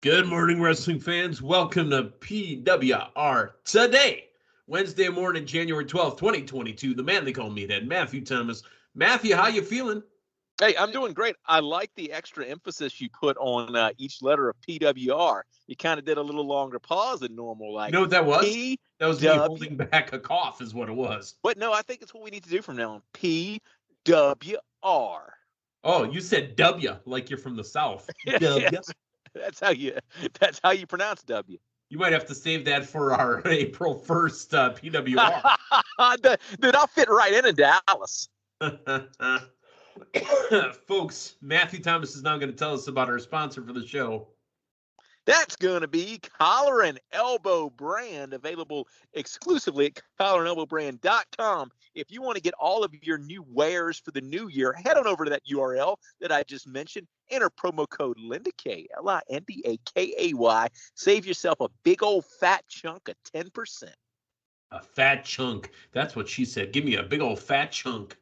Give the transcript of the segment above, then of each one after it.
Good morning, wrestling fans. Welcome to PWR Today, Wednesday morning, January 12th, 2022. The man they call Meathead, Matthew Thomas. Matthew, how you feeling? Hey, I'm doing great. I like the extra emphasis you put on each letter of PWR. You kind of did a little longer pause than normal. Like, you know what that was? P That was me holding back a cough is what it was. But no, I think it's what we need to do from now on. PWR. Oh, you said W, like you're from the South. W. Yes. That's how you pronounce W. You might have to save that for our April 1st PWR. Dude, I'll fit right into Dallas. Folks, Matthew Thomas is now going to tell us about our sponsor for the show. That's going to be Collar and Elbow Brand, available exclusively at collarandelbowbrand.com. If you want to get all of your new wares for the new year, head on over to that URL that I just mentioned. Enter promo code LINDAKAY, LINDAKAY. Save yourself a big old fat chunk of 10%. A fat chunk. That's what she said. Give me a big old fat chunk.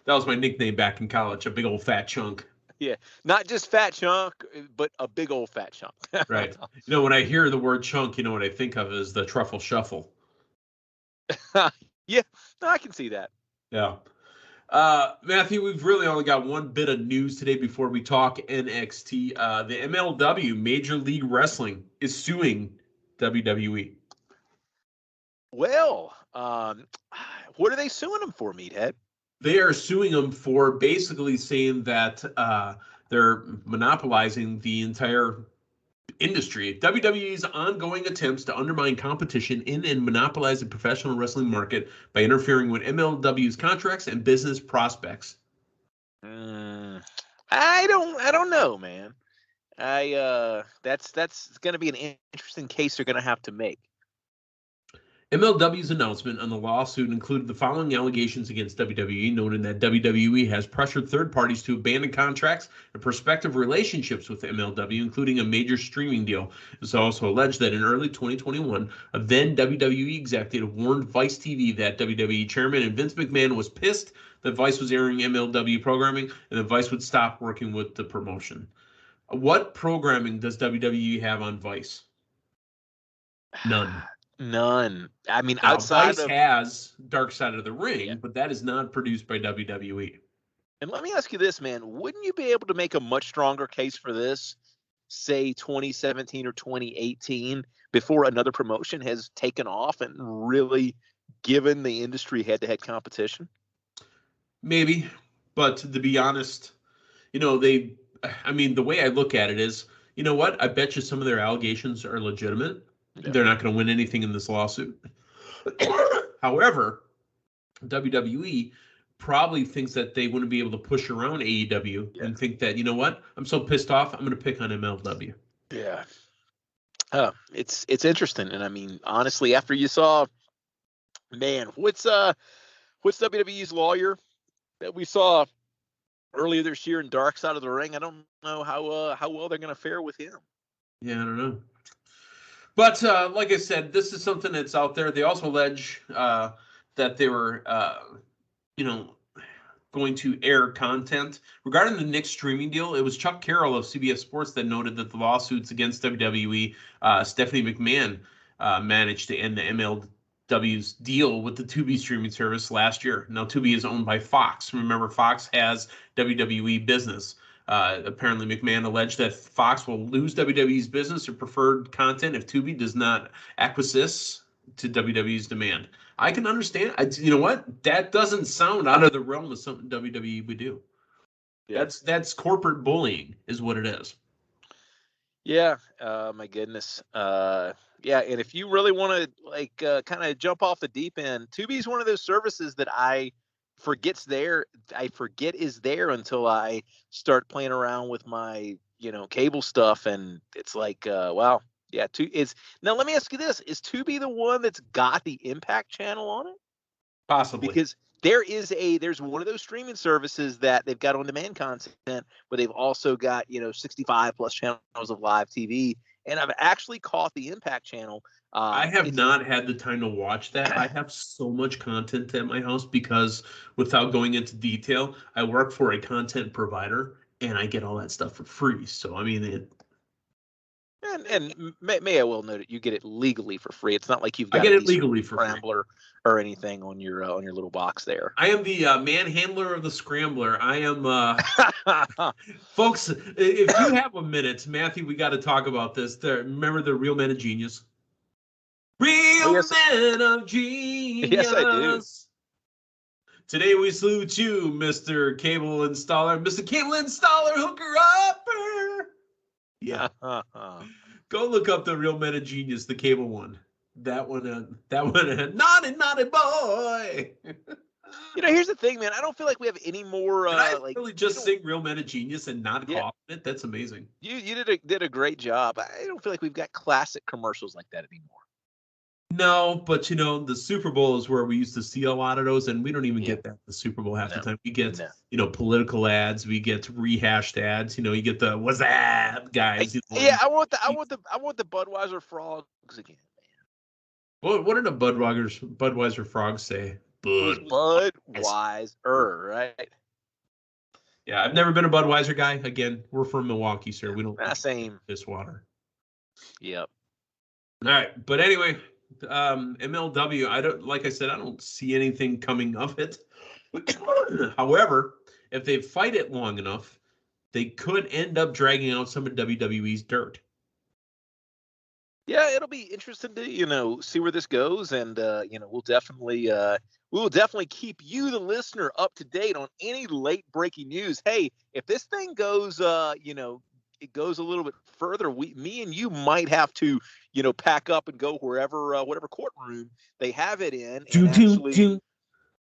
That was my nickname back in college, a big old fat chunk. Yeah, not just fat chunk, but a big old fat chunk. Right. You know, when I hear the word chunk, you know what I think of is the truffle shuffle. Yeah, no, I can see that. Yeah. Matthew, we've really only got one bit of news today before we talk NXT. The MLW, Major League Wrestling, is suing WWE. Well, what are they suing them for, Meathead? They are suing them for basically saying that they're monopolizing the entire industry. WWE's ongoing attempts to undermine competition in and monopolize the professional wrestling market by interfering with MLW's contracts and business prospects. I don't know, man. That's going to be an interesting case they're going to have to make. MLW's announcement on the lawsuit included the following allegations against WWE, noting that WWE has pressured third parties to abandon contracts and prospective relationships with MLW, including a major streaming deal. It was also alleged that in early 2021, a then WWE executive warned Vice TV that WWE chairman and Vince McMahon was pissed that Vice was airing MLW programming and that Vice would stop working with the promotion. What programming does WWE have on Vice? None. I mean, now, outside Vice has Dark Side of the Ring, but that is not produced by WWE. And let me ask you this, man. Wouldn't you be able to make a much stronger case for this, say 2017 or 2018, before another promotion has taken off and really given the industry head-to-head competition? Maybe. But to be honest, the way I look at it is, you know what? I bet you some of their allegations are legitimate. Yeah. They're not going to win anything in this lawsuit. However, WWE probably thinks that they wouldn't be able to push around AEW and think that, you know what? I'm so pissed off, I'm going to pick on MLW. Yeah. It's interesting. And I mean, honestly, after you saw, man, what's WWE's lawyer that we saw earlier this year in Dark Side of the Ring? I don't know how well they're going to fare with him. Yeah, I don't know. But like I said, this is something that's out there. They also allege that they were, going to air content. Regarding the Knicks streaming deal, it was Chuck Carroll of CBS Sports that noted that the lawsuits against WWE, Stephanie McMahon managed to end the MLW's deal with the Tubi streaming service last year. Now, Tubi is owned by Fox. Remember, Fox has WWE business. Apparently, McMahon alleged that Fox will lose WWE's business or preferred content if Tubi does not acquiesce to WWE's demand. I can understand. You know what? That doesn't sound out of the realm of something WWE would do. Yeah. That's corporate bullying, is what it is. Yeah. My goodness. Yeah. And if you really want to kind of jump off the deep end, Tubi is one of those services that I forget is there until I start playing around with my, cable stuff. And it's like, wow. Yeah. Now let me ask you this. Is Tubi the one that's got the Impact channel on it? Possibly. Because there's one of those streaming services that they've got on-demand content, but they've also got, 65 plus channels of live TV. And I've actually caught the Impact channel. I have not had the time to watch that. I have so much content at my house because, without going into detail, I work for a content provider and I get all that stuff for free. So, I mean, And may I well note it, you get it legally for free. It's not like you've got I get it legally for free. Scrambler or anything on your little box there. I am the manhandler of the Scrambler. I am, folks. If you have a minute, Matthew, we got to talk about this. Remember the Real Men of Genius? Real Men of Genius. Yes, I do. Today we salute you, Mr. Cable Installer, Mr. Cable Installer, hooker upper. Yeah. Go look up the Real Men of Genius, the cable one. That one, naughty boy. Here's the thing, man. I don't feel like we have any more. Did I really just sing Real Men of Genius and not cough it? That's amazing. You did a great job. I don't feel like we've got classic commercials like that anymore. No, but the Super Bowl is where we used to see a lot of those, and we don't even get that the Super Bowl half the time. We get political ads, we get rehashed ads. You get the "what's that" guys. I want the Budweiser frogs again, man. What did the Budweiser frogs say? Budweiser, right? Yeah, I've never been a Budweiser guy. Again, we're from Milwaukee, sir. We don't same this water. Yep. All right, but anyway. MLW, I don't see anything coming of it. However, if they fight it long enough, they could end up dragging out some of WWE's dirt. Yeah, it'll be interesting to see where this goes, and we'll definitely keep you, the listener, up to date on any late breaking news. Hey, if this thing goes it goes a little bit further, me and you might have to, pack up and go whatever courtroom they have it in,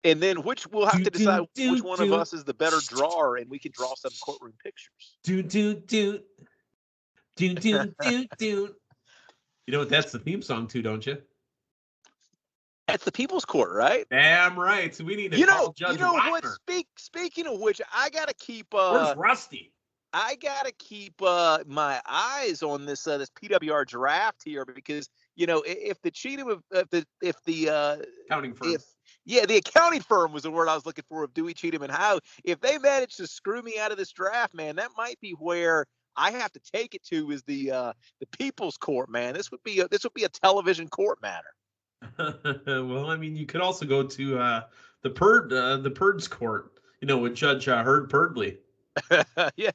and then we'll have to decide which one of us is the better drawer, and we can draw some courtroom pictures. That's the theme song too, don't you? That's the People's Court, right? Damn right. So we need to call Judge Wagner. What? Speaking of which, I gotta keep. Where's Rusty? I gotta keep my eyes on this PWR draft here, because if the cheating of if the accounting firm, the accounting firm was the word I was looking for, of Dewey, Cheatham and Howe, if they manage to screw me out of this draft, man, that might be where I have to take it to, is the People's Court, man. This would be a television court matter. Well, I mean, you could also go to the Purd's Court, with Judge Herb Purdley. Yeah,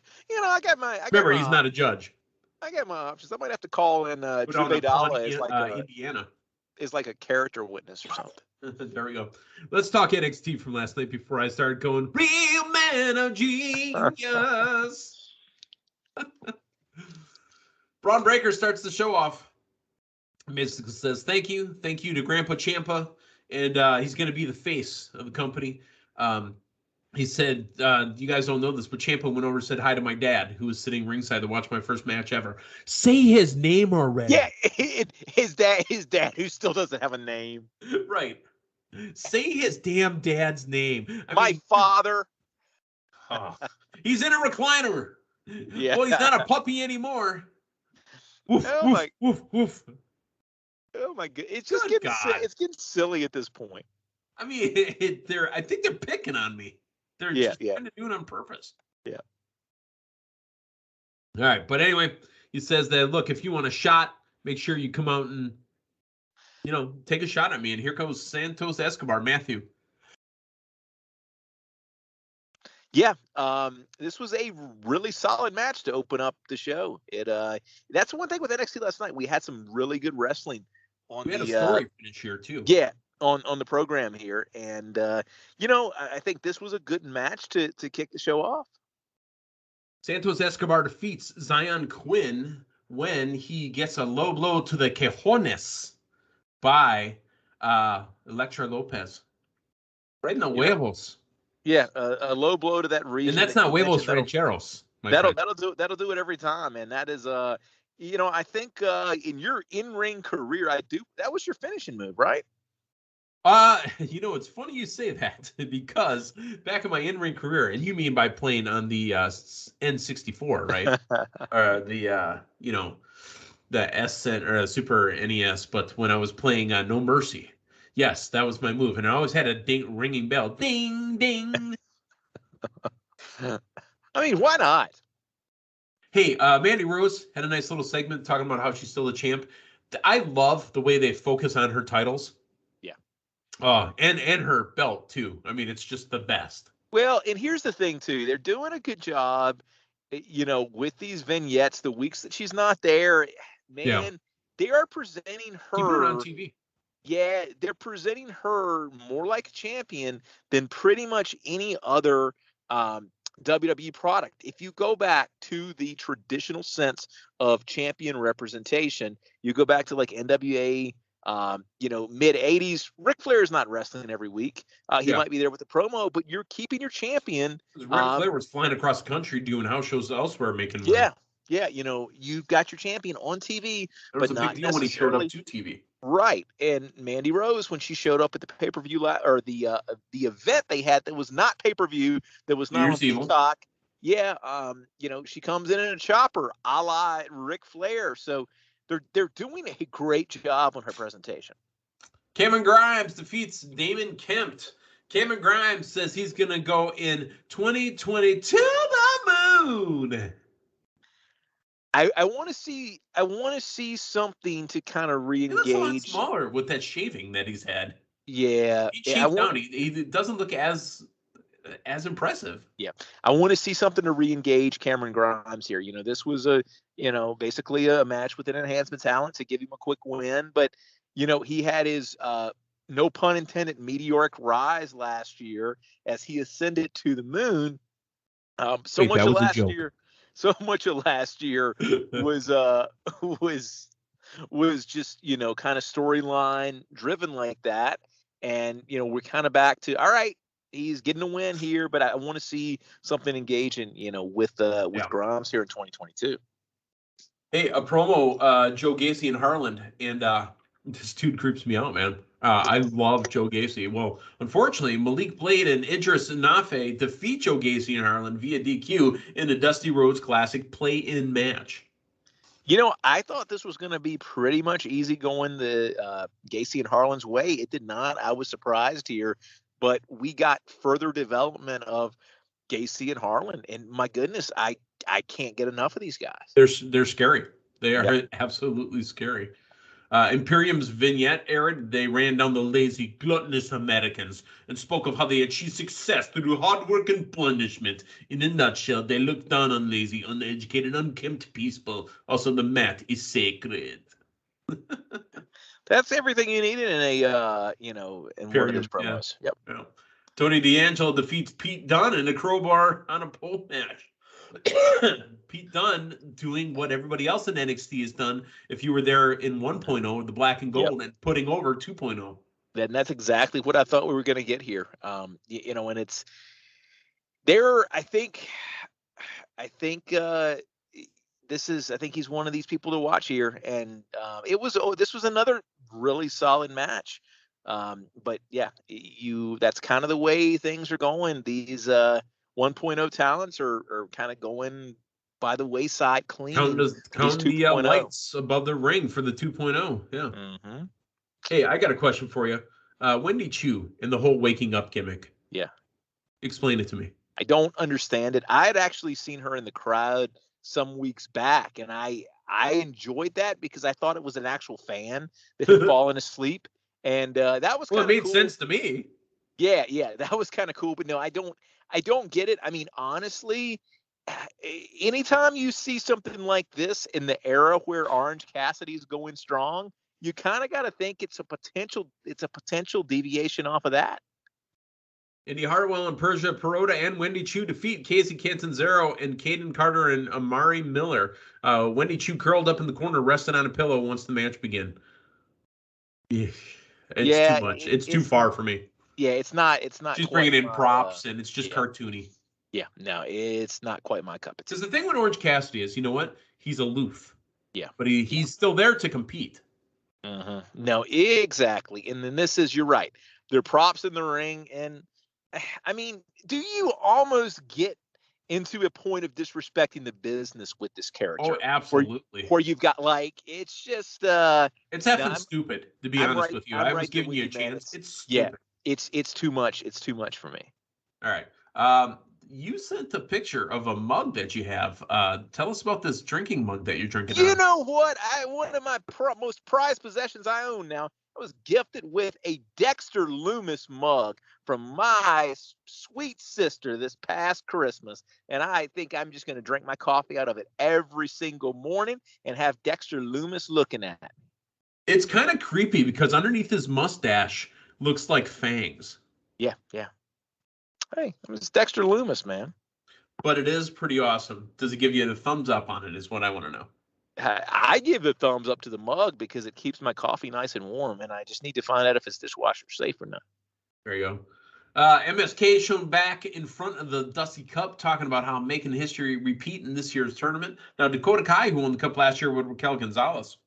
remember, he's not a judge. I got my options. I might have to call in Drew Badala as Indiana. Is like a character witness or something. There we go. Let's talk NXT from last night before I started going Real Men of Genius. Bron Breakker starts the show off. Basically says thank you to Grandpa Ciampa, and he's going to be the face of the company. He said, you guys don't know this, but Ciampa went over and said hi to my dad, who was sitting ringside to watch my first match ever. Say his name already. Yeah, his dad, who still doesn't have a name. Right. Say his damn dad's name. My father. Oh, he's in a recliner. Yeah. Well, he's not a puppy anymore. Woof, woof, woof. Oh my god! It's just getting silly at this point. I mean, I think they're picking on me. They're just trying to do it on purpose. Yeah. All right, but anyway, he says that, look, if you want a shot, make sure you come out and take a shot at me. And here comes Santos Escobar, Matthew. Yeah, this was a really solid match to open up the show. That's one thing with NXT last night. We had some really good wrestling on we had a story finish here too. Yeah, on the program here, and I think this was a good match to kick the show off. Santos Escobar defeats Zion Quinn when he gets a low blow to the cojones by Elektra Lopez. Right in the huevos. Yeah, a low blow to that region. And that's not huevos rancheros. That'll do it every time, and that is I think in your in-ring career, that was your finishing move, right? It's funny you say that, because back in my in-ring career, and you mean by playing on the N64, right? Or the S or Super NES, but when I was playing No Mercy, yes, that was my move, and I always had a ringing bell, ding ding. I mean, why not? Hey, Mandy Rose had a nice little segment talking about how she's still a champ. I love the way they focus on her titles. Yeah. And her belt too. I mean, it's just the best. Well, and here's the thing too. They're doing a good job, with these vignettes, the weeks that she's not there, man, they are presenting Keeping her on her. TV. Yeah, they're presenting her more like a champion than pretty much any other WWE product. If you go back to the traditional sense of champion representation, you go back to like NWA, mid 80s. Ric Flair is not wrestling every week. He might be there with the promo, but you're keeping your champion. Ric Flair was flying across the country doing house shows elsewhere, making money. Yeah, you've got your champion on TV, but not necessarily. It was a big deal when he showed up to TV. Right, and Mandy Rose, when she showed up at the pay-per-view or the event they had that was not pay-per-view, that was not on Peacock. Yeah, she comes in a chopper, a la Ric Flair. So they're doing a great job on her presentation. Cameron Grimes defeats Damon Kempt. Cameron Grimes says he's gonna go in 2020 to the moon. I want to see something to kind of re-engage. He looks a lot smaller with that shaving that he's had. Yeah, he shaved down. He doesn't look as impressive. Yeah, I want to see something to re-engage Cameron Grimes here. This was basically a match with an enhancement talent to give him a quick win, but he had his no pun intended meteoric rise last year as he ascended to the moon. So much of last year was just kind of storyline driven like that, and we're kind of back to, all right, he's getting a win here, but I want to see something engaging with Grimes here in 2022. Hey, a promo, Joe Gacy and Harland, and this dude creeps me out, man. I love Joe Gacy. Well, unfortunately, Malik Blade and Idris Nafe defeat Joe Gacy and Harland via DQ in the Dusty Rhodes Classic play-in match. I thought this was going to be pretty much easy going the Gacy and Harland's way. It did not. I was surprised here, but we got further development of Gacy and Harland, and my goodness, I can't get enough of these guys. They're scary. They are absolutely scary. Imperium's vignette aired. They ran down the lazy, gluttonous Americans and spoke of how they achieved success through hard work and punishment. In a nutshell, they looked down on lazy, uneducated, unkempt people. Also, the mat is sacred. That's everything you needed in a in one of those promos. Yeah. Yep. Yeah. Tony D'Angelo defeats Pete Dunne in a crowbar on a pole match. Pete Dunne doing what everybody else in NXT has done. If you were there in 1.0, the black and gold, and putting over 2.0. And that's exactly what I thought we were going to get here. And it's there. I think he's one of these people to watch here. And this was another really solid match. But yeah, that's kind of the way things are going. These 1.0 talents are kind of going by the wayside clean. Count the lights above the ring for the 2.0. Yeah. Mm-hmm. Hey, I got a question for you. Wendy Chu and the whole waking up gimmick. Yeah. Explain it to me. I don't understand it. I had actually seen her in the crowd some weeks back, and I enjoyed that because I thought it was an actual fan that had fallen asleep. And that was kind of cool. It made sense to me. Yeah, that was kind of cool. But no, I don't get it. I mean, honestly, anytime you see something like this in the era where Orange Cassidy is going strong, you kind of got to think it's a potential deviation off of that. Indy Hartwell and Persia Perota and Wendy Chu defeat Casey Catanzaro and Caden Carter and Amari Miller. Wendy Chu curled up in the corner, resting on a pillow once the match began. It's too much. It's too far for me. Yeah, it's not. She's bringing in props, and it's just cartoony. Yeah, no, it's not quite my cup of tea. Because the thing with Orange Cassidy is, you know what? He's aloof. Yeah. But he's still there to compete. Mm-hmm. No, exactly. And then you're right. There are props in the ring. And, I mean, do you almost get into a point of disrespecting the business with this character? Oh, absolutely. Where you've got, it's just... it's effing stupid, to be honest with you. I was giving you a chance. It's stupid. Yeah, it's too much. It's too much for me. All right. you sent a picture of a mug that you have. Tell us about this drinking mug that you're drinking You on. know what? One of my most prized possessions I own now. I was gifted with a Dexter Loomis mug from my sweet sister this past Christmas. And I think I'm just going to drink my coffee out of it every single morning and have Dexter Loomis looking at me. It's kind of creepy because underneath his mustache looks like fangs. Yeah. Hey, it's Dexter Loomis, man. But it is pretty awesome. Does it give you the thumbs up on it is what I want to know. I give the thumbs up to the mug because it keeps my coffee nice and warm, and I just need to find out if it's dishwasher safe or not. There you go. MSK is shown back in front of the Dusty Cup, talking about how making history repeat in this year's tournament. Now, Dakota Kai, who won the Cup last year with Raquel Gonzalez,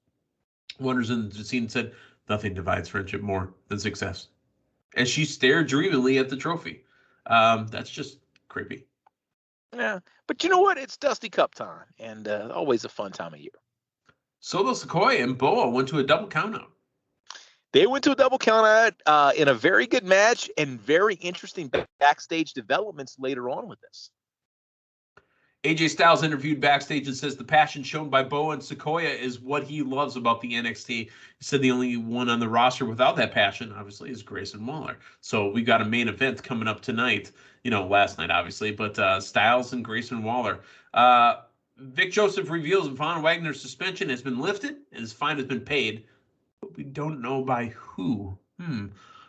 wanders into the scene and said, "Nothing divides friendship more than success." As she stared dreamily at the trophy. That's just creepy. Yeah, but you know what? It's Dusty Cup time, and always a fun time of year. Solo Sikoa and Boa went to a double countout. They went to a double countout in a very good match and very interesting backstage developments later on with this. AJ Styles interviewed backstage and says the passion shown by Boa and Sequoia is what he loves about the NXT. He said the only one on the roster without that passion, obviously, is Grayson Waller. So we got a main event coming up tonight. Last night, obviously, but Styles and Grayson Waller. Vic Joseph reveals Von Wagner's suspension has been lifted and his fine has been paid, but we don't know by who.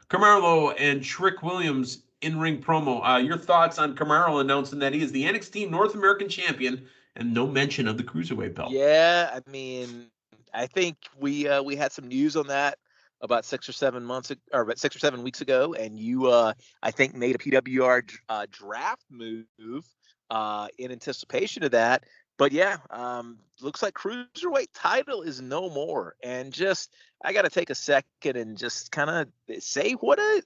Carmelo and Trick Williams in-ring promo. Your thoughts on Carmelo announcing that he is the NXT North American champion and no mention of the Cruiserweight belt? Yeah, I mean, I think we had some news on that about 6 or 7 weeks ago, and you I think made a PWR draft move in anticipation of that. But yeah, looks like Cruiserweight title is no more. And just I got to take a second and just kind of say what a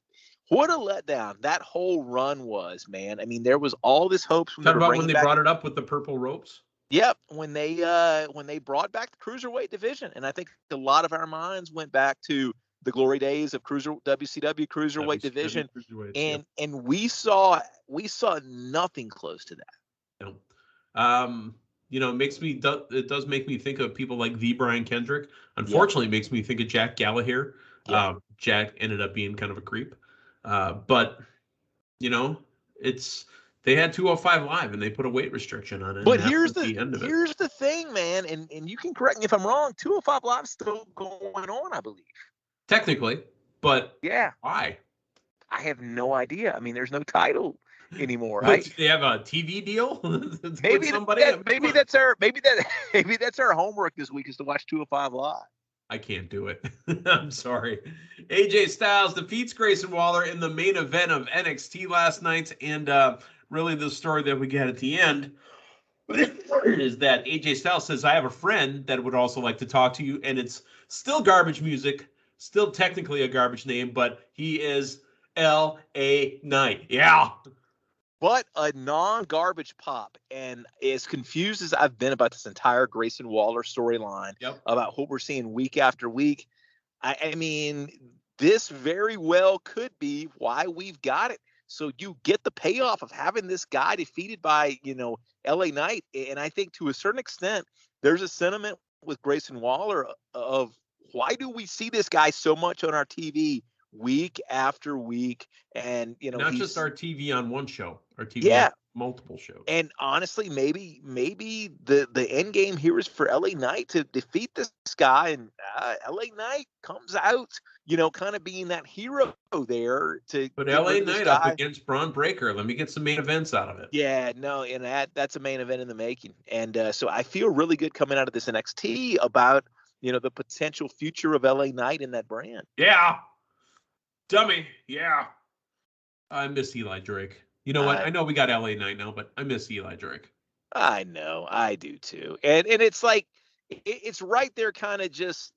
letdown that whole run was, man. I mean, there was all this hopes from Talk about when they brought it up with the purple ropes. Yep, when they brought back the Cruiserweight division, and I think a lot of our minds went back to the glory days of WCW Cruiserweight division, and we saw nothing close to that. No. It does make me think of people like the Brian Kendrick. Unfortunately, it makes me think of Jack Gallagher. Yeah. Jack ended up being kind of a creep. But they had 205 Live and they put a weight restriction on it. But here's the thing, man, and you can correct me if I'm wrong. 205 Live is still going on, I believe. Technically, but yeah, why? I have no idea. I mean, there's no title anymore, but right? They have a TV deal. maybe that's our homework this week is to watch 205 Live. I can't do it. I'm sorry. AJ Styles defeats Grayson Waller in the main event of NXT last night, and really the story that we get at the end is that AJ Styles says, "I have a friend that would also like to talk to you," and it's still garbage music, still technically a garbage name, but he is L.A. Knight. Yeah. But a non-garbage pop, and as confused as I've been about this entire Grayson Waller storyline, about what we're seeing week after week, I mean, this very well could be why we've got it. So you get the payoff of having this guy defeated by, L.A. Knight, and I think to a certain extent, there's a sentiment with Grayson Waller of why do we see this guy so much on our TV week after week, and not just our TV on one show, our TV on multiple shows. And honestly, maybe the end game here is for LA Knight to defeat this guy, and LA Knight comes out, kind of being that hero there to. But LA Knight up against Bron Breakker. Let me get some main events out of it. Yeah, no, and that's a main event in the making, and so I feel really good coming out of this NXT about the potential future of LA Knight in that brand. Yeah. Dummy, yeah. I miss Eli Drake. You know what? I know we got LA Knight now, but I miss Eli Drake. I know, I do too. And it's like it's right there, kind of just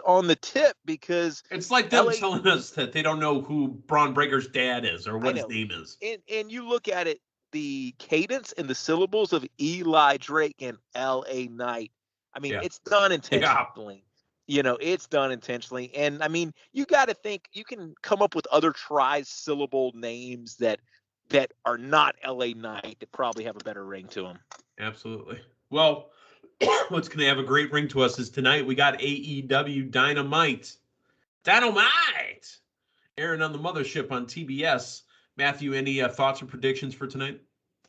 on the tip, because it's like them telling us that they don't know who Bron Breakker's dad is or what his name is. And you look at it, the cadence and the syllables of Eli Drake and LA Knight. I mean, it's done intentionally. Yeah. It's done intentionally. And I mean, you got to think you can come up with other tri-syllable names that that are not LA Knight that probably have a better ring to them. Absolutely. Well, what's going to have a great ring to us is tonight we got AEW Dynamite. Dynamite! Airing on the mothership on TBS. Matthew, any thoughts or predictions for tonight?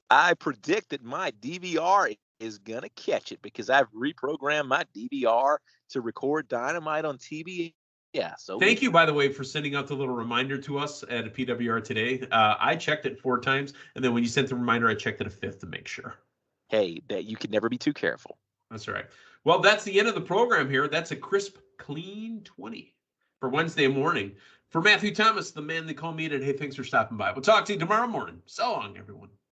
I predict that my DVR is going to catch it because I've reprogrammed my DVR to record Dynamite on TV. Yeah. So thank you, by the way, for sending out the little reminder to us at a PWR today. I checked it 4 times, and then when you sent the reminder, I checked it a 5th to make sure. Hey, that you can never be too careful. That's all right. Well, that's the end of the program here. That's a crisp, clean 20 for Wednesday morning. For Matthew Thomas, the man they call me today, hey, thanks for stopping by. We'll talk to you tomorrow morning. So long, everyone.